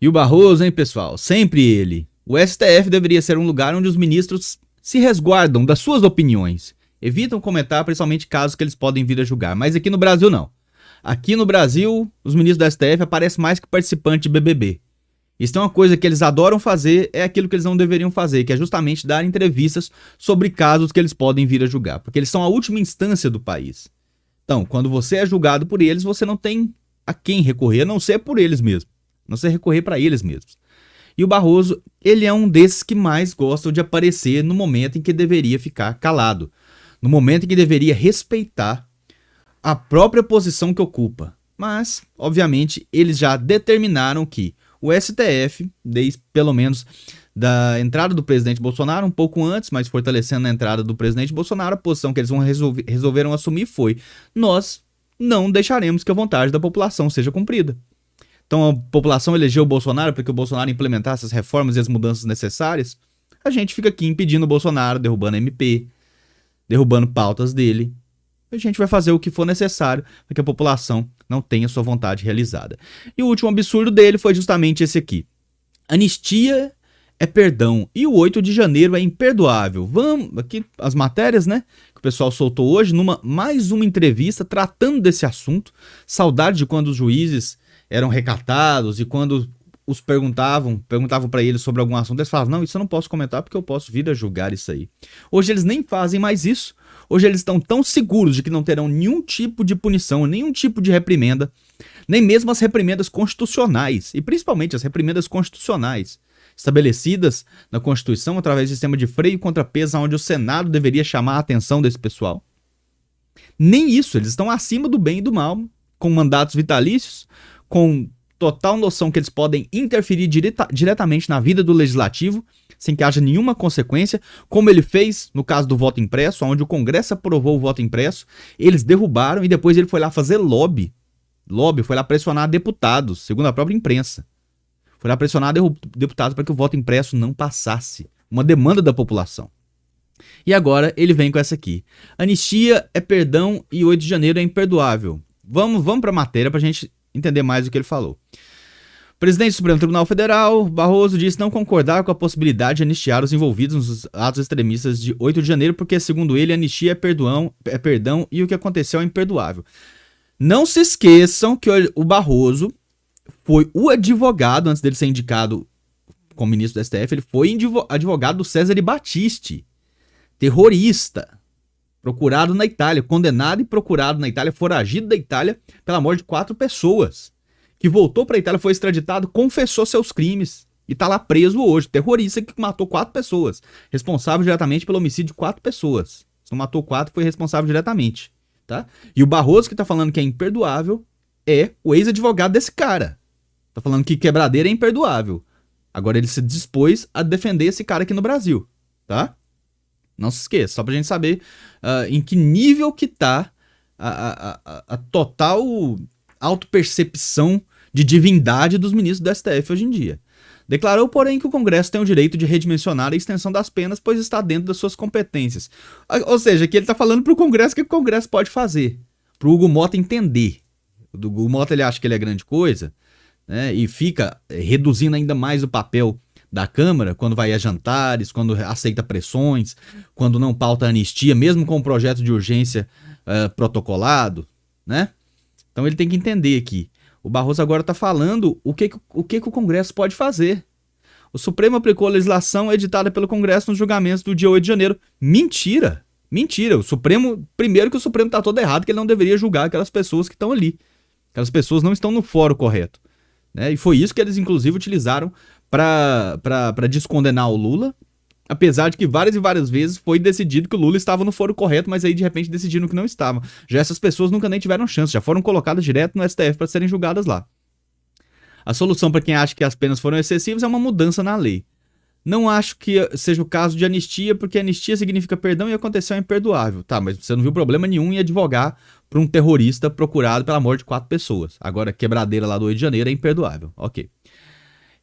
E o Barroso, hein, pessoal? Sempre ele. O STF deveria ser um lugar onde os ministros se resguardam das suas opiniões. Evitam comentar, principalmente casos que eles podem vir a julgar. Mas aqui no Brasil, não. Aqui no Brasil, os ministros do STF aparecem mais que participantes de BBB. Isso é uma coisa que eles adoram fazer, é aquilo que eles não deveriam fazer, que é justamente dar entrevistas sobre casos que eles podem vir a julgar. Porque eles são a última instância do país. Então, quando você é julgado por eles, você não tem a quem recorrer, a não ser por eles mesmos. A não ser recorrer para eles mesmos. E o Barroso, ele é um desses que mais gostam de aparecer no momento em que deveria ficar calado. No momento em que deveria respeitar a própria posição que ocupa. Mas, obviamente, eles já determinaram que o STF, desde pelo menos da entrada do presidente Bolsonaro, um pouco antes, mas fortalecendo a entrada do presidente Bolsonaro, a posição que eles resolveram assumir foi: nós não deixaremos que a vontade da população seja cumprida. Então a população elegeu o Bolsonaro para que o Bolsonaro implementasse as reformas e as mudanças necessárias. A gente fica aqui impedindo o Bolsonaro, derrubando a MP, derrubando pautas dele. A gente vai fazer o que for necessário para que a população não tenha sua vontade realizada. E o último absurdo dele foi justamente esse aqui. Anistia é perdão e o 8 de janeiro é imperdoável. Vamos, aqui as matérias, né, que o pessoal soltou hoje, mais uma entrevista tratando desse assunto. Saudade de quando os juízes eram recatados e quando os perguntavam para eles sobre algum assunto, eles falavam: não, isso eu não posso comentar porque eu posso vir a julgar isso aí. Hoje eles nem fazem mais isso. Hoje eles estão tão seguros de que não terão nenhum tipo de punição, nenhum tipo de reprimenda, nem mesmo as reprimendas constitucionais, e principalmente as reprimendas constitucionais, estabelecidas na Constituição através do sistema de freio e contrapeso, onde o Senado deveria chamar a atenção desse pessoal. Nem isso, eles estão acima do bem e do mal, com mandatos vitalícios, com total noção que eles podem interferir diretamente na vida do legislativo, sem que haja nenhuma consequência, como ele fez no caso do voto impresso, onde o Congresso aprovou o voto impresso, eles derrubaram e depois ele foi lá fazer lobby, foi lá pressionar deputados, segundo a própria imprensa. Foi lá pressionar deputados para que o voto impresso não passasse, uma demanda da população. E agora ele vem com essa aqui: anistia é perdão e 8 de janeiro é imperdoável. Vamos para a matéria para a gente entender mais o que ele falou. O presidente do Supremo Tribunal Federal, Barroso, disse não concordar com a possibilidade de anistiar os envolvidos nos atos extremistas de 8 de janeiro, porque, segundo ele, anistia é perdão e o que aconteceu é imperdoável. Não se esqueçam que o Barroso foi o advogado, antes dele ser indicado como ministro do STF, ele foi advogado do Cesare Battisti, terrorista, procurado na Itália, condenado e procurado na Itália, foragido da Itália pela morte de 4 pessoas. Que voltou para a Itália, foi extraditado, confessou seus crimes e está lá preso hoje. Terrorista que matou 4 pessoas, responsável diretamente pelo homicídio de 4 pessoas. Se não matou 4, foi responsável diretamente. Tá? E o Barroso, que está falando que é imperdoável, é o ex-advogado desse cara. Está falando que quebradeira é imperdoável. Agora ele se dispôs a defender esse cara aqui no Brasil. Tá? Não se esqueça, só pra gente saber em que nível que tá a total autopercepção de divindade dos ministros do STF hoje em dia. Declarou, porém, que o Congresso tem o direito de redimensionar a extensão das penas, pois está dentro das suas competências. Ou seja, que ele tá falando pro Congresso o que o Congresso pode fazer. Pro Hugo Mota entender. O Hugo Mota, ele acha que ele é grande coisa, né, e fica reduzindo ainda mais o papel da Câmara, quando vai a jantares, quando aceita pressões, quando não pauta anistia, mesmo com o projeto de urgência protocolado, né? Então ele tem que entender aqui. O Barroso agora está falando o que o Congresso pode fazer. O Supremo aplicou a legislação editada pelo Congresso nos julgamentos do dia 8 de janeiro. Mentira! Mentira! O Supremo, primeiro que o Supremo está todo errado, que ele não deveria julgar aquelas pessoas que estão ali. Aquelas pessoas não estão no fórum correto. Né? E foi isso que eles, inclusive, utilizaram para descondenar o Lula, apesar de que várias e várias vezes foi decidido que o Lula estava no foro correto, mas aí de repente decidiram que não estavam. Já essas pessoas nunca nem tiveram chance, já foram colocadas direto no STF para serem julgadas lá. A solução para quem acha que as penas foram excessivas é uma mudança na lei. Não acho que seja o caso de anistia, porque anistia significa perdão e aconteceu é imperdoável. Tá, mas você não viu problema nenhum em advogar para um terrorista procurado pela morte de 4 pessoas. Agora, quebradeira lá do 8 de janeiro é imperdoável. Ok.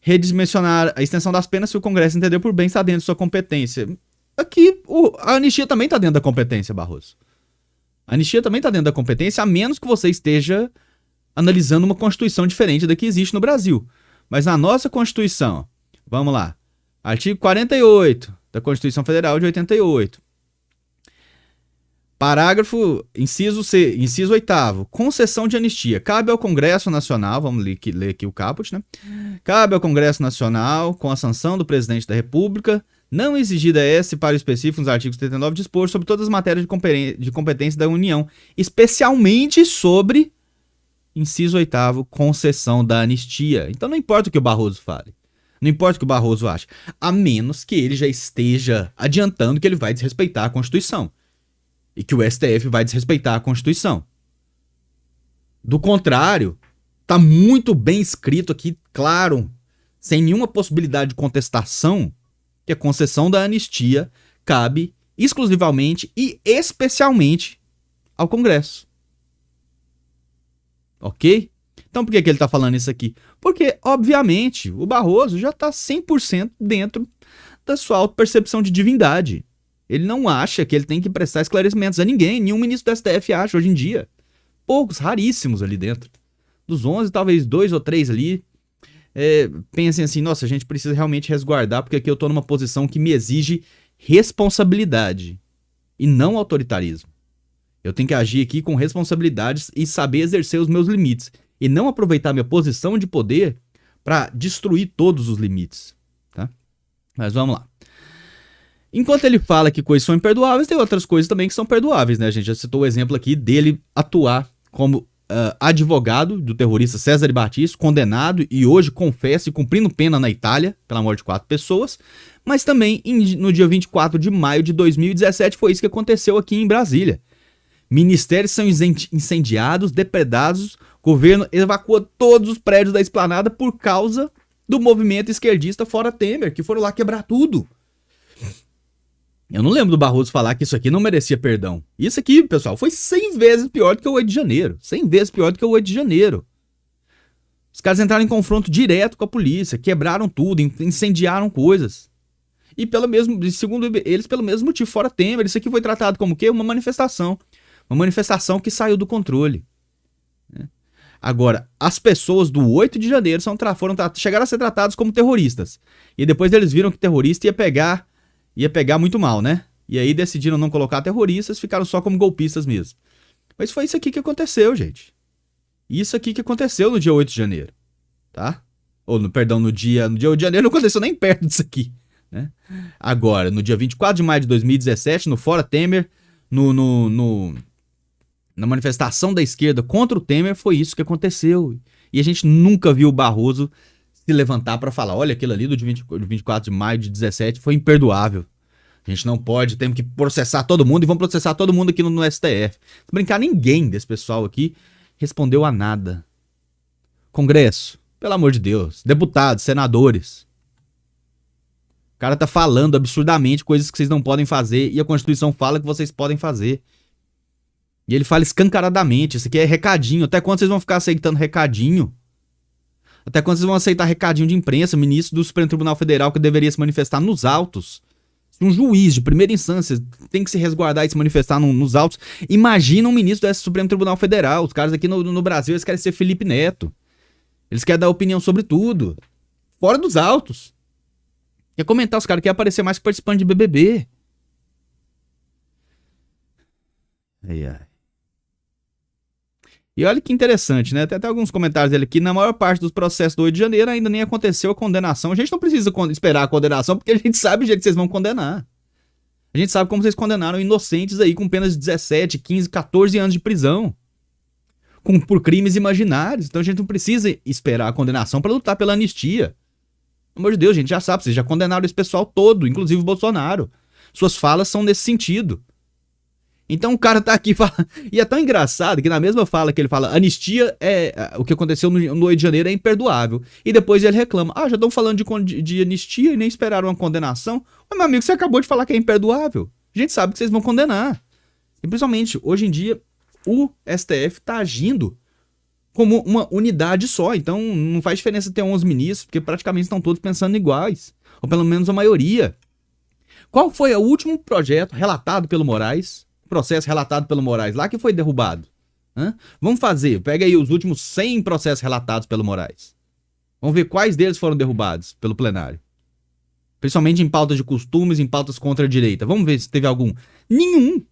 Redimensionar a extensão das penas, se o Congresso entender por bem, está dentro de sua competência. Aqui, a anistia também está dentro da competência, Barroso. A anistia também está dentro da competência, a menos que você esteja analisando uma Constituição diferente da que existe no Brasil. Mas na nossa Constituição, vamos lá, artigo 48 da Constituição Federal de 88. Parágrafo, inciso 8º, concessão de anistia. Cabe ao Congresso Nacional, vamos ler aqui o caput, né? Cabe ao Congresso Nacional, com a sanção do Presidente da República, não exigida esse para o específico nos artigos 79, dispor sobre todas as matérias de competência da União, especialmente sobre, inciso 8º, concessão da anistia. Então não importa o que o Barroso fale, não importa o que o Barroso ache, a menos que ele já esteja adiantando que ele vai desrespeitar a Constituição. E que o STF vai desrespeitar a Constituição. Do contrário, tá muito bem escrito aqui, claro, sem nenhuma possibilidade de contestação, que a concessão da anistia cabe exclusivamente e especialmente ao Congresso. Ok? Então por que ele tá falando isso aqui? Porque, obviamente, o Barroso já tá 100% dentro da sua autopercepção de divindade. Ele não acha que ele tem que prestar esclarecimentos a ninguém. Nenhum ministro do STF acha hoje em dia. Poucos, raríssimos ali dentro. Dos 11, talvez 2 ou 3 ali. Pensem assim, nossa, a gente precisa realmente resguardar, porque aqui eu tô numa posição que me exige responsabilidade. E não autoritarismo. Eu tenho que agir aqui com responsabilidades e saber exercer os meus limites. E não aproveitar minha posição de poder para destruir todos os limites. Tá? Mas vamos lá. Enquanto ele fala que coisas são imperdoáveis, tem outras coisas também que são perdoáveis, né? A gente já citou o exemplo aqui dele atuar como advogado do terrorista César Battisti, condenado e hoje confessa e cumprindo pena na Itália, pela morte de 4 pessoas. Mas também no dia 24 de maio de 2017 foi isso que aconteceu aqui em Brasília. Ministérios são incendiados, depredados, o governo evacua todos os prédios da esplanada por causa do movimento esquerdista Fora Temer, que foram lá quebrar tudo. Eu não lembro do Barroso falar que isso aqui não merecia perdão. Isso aqui, pessoal, foi 100 vezes pior do que o 8 de janeiro. 100 vezes pior do que o 8 de janeiro. Os caras entraram em confronto direto com a polícia, quebraram tudo, incendiaram coisas. E segundo eles, pelo mesmo motivo, Fora Temer, isso aqui foi tratado como o quê? Uma manifestação. Uma manifestação que saiu do controle. Agora, as pessoas do 8 de janeiro chegaram a ser tratadas como terroristas. E depois eles viram que terrorista ia pegar muito mal, né? E aí decidiram não colocar terroristas, ficaram só como golpistas mesmo. Mas foi isso aqui que aconteceu, gente. Isso aqui que aconteceu no dia 8 de janeiro, tá? No dia 8 de janeiro não aconteceu nem perto disso aqui, né? Agora, no dia 24 de maio de 2017, no Fora Temer, na manifestação da esquerda contra o Temer, foi isso que aconteceu. E a gente nunca viu o Barroso se levantar para falar, olha, aquilo ali do 24 de maio de 17 foi imperdoável. A gente não pode, temos que processar todo mundo e vamos processar todo mundo aqui no STF. Se brincar, ninguém desse pessoal aqui respondeu a nada. Congresso, pelo amor de Deus, deputados, senadores. O cara tá falando absurdamente coisas que vocês não podem fazer e a Constituição fala que vocês podem fazer. E ele fala escancaradamente, isso aqui é recadinho. Até quando vocês vão ficar aceitando recadinho? Até quando vocês vão aceitar recadinho de imprensa, ministro do Supremo Tribunal Federal que deveria se manifestar nos autos? Se um juiz de primeira instância tem que se resguardar e se manifestar nos autos, imagina um ministro do Supremo Tribunal Federal. Os caras aqui no Brasil, eles querem ser Felipe Neto. Eles querem dar opinião sobre tudo. Fora dos autos. Quer comentar, os caras querem aparecer mais que participante de BBB. Ai, ai. E olha que interessante, né? Tem até alguns comentários dele aqui. Na maior parte dos processos do 8 de janeiro ainda nem aconteceu a condenação. A gente não precisa esperar a condenação, porque a gente sabe o jeito que vocês vão condenar. A gente sabe como vocês condenaram inocentes aí com penas de 17, 15, 14 anos de prisão. Por crimes imaginários. Então a gente não precisa esperar a condenação para lutar pela anistia. Pelo amor de Deus, a gente já sabe. Vocês já condenaram esse pessoal todo, inclusive o Bolsonaro. Suas falas são nesse sentido. Então o cara tá aqui falando. E é tão engraçado que na mesma fala que ele fala anistia o que aconteceu no 8 de janeiro é imperdoável. E depois ele reclama. Já estão falando de anistia e nem esperaram uma condenação. Mas, meu amigo, você acabou de falar que é imperdoável. A gente sabe que vocês vão condenar. E principalmente, hoje em dia, o STF tá agindo como uma unidade só. Então não faz diferença ter 11 ministros, porque praticamente estão todos pensando iguais. Ou pelo menos a maioria. Qual foi o último projeto relatado pelo Moraes? Processo relatado pelo Moraes lá que foi derrubado. Vamos fazer, pega aí os últimos 100 processos relatados pelo Moraes. Vamos ver quais deles foram derrubados pelo plenário. Principalmente em pautas de costumes, em pautas contra a direita. Vamos ver se teve algum. Nenhum.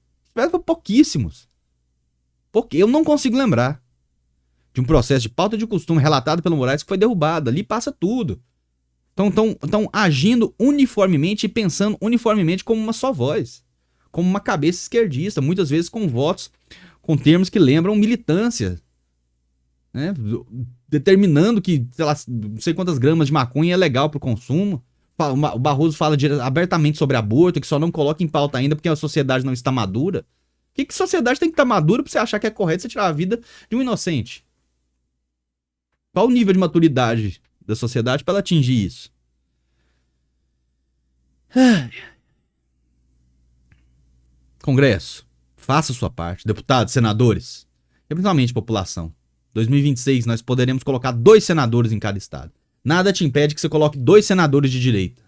Pouquíssimos. Porque eu não consigo lembrar de um processo de pauta de costume relatado pelo Moraes que foi derrubado. Ali passa tudo. Estão agindo uniformemente e pensando uniformemente como uma só voz. Como uma cabeça esquerdista. Muitas vezes com votos, com termos que lembram militância. Né? Determinando que, sei lá, não sei quantas gramas de maconha é legal pro consumo. O Barroso fala abertamente sobre aborto, que só não coloca em pauta ainda porque a sociedade não está madura. Que sociedade tem que estar madura pra você achar que é correto você tirar a vida de um inocente? Qual o nível de maturidade da sociedade para ela atingir isso? Congresso, faça a sua parte. Deputados, senadores, e principalmente população. 2026 nós poderemos colocar 2 senadores em cada estado. Nada te impede que você coloque 2 senadores de direita.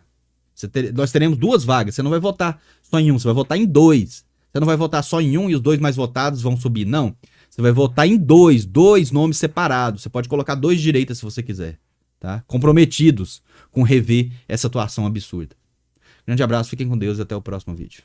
Nós teremos 2 vagas. Você não vai votar só em um, você vai votar em 2. Você não vai votar só em um e os 2 mais votados vão subir, não. Você vai votar em 2 nomes separados. Você pode colocar 2 de direita se você quiser, tá? Comprometidos com rever essa atuação absurda. Grande abraço, fiquem com Deus e até o próximo vídeo.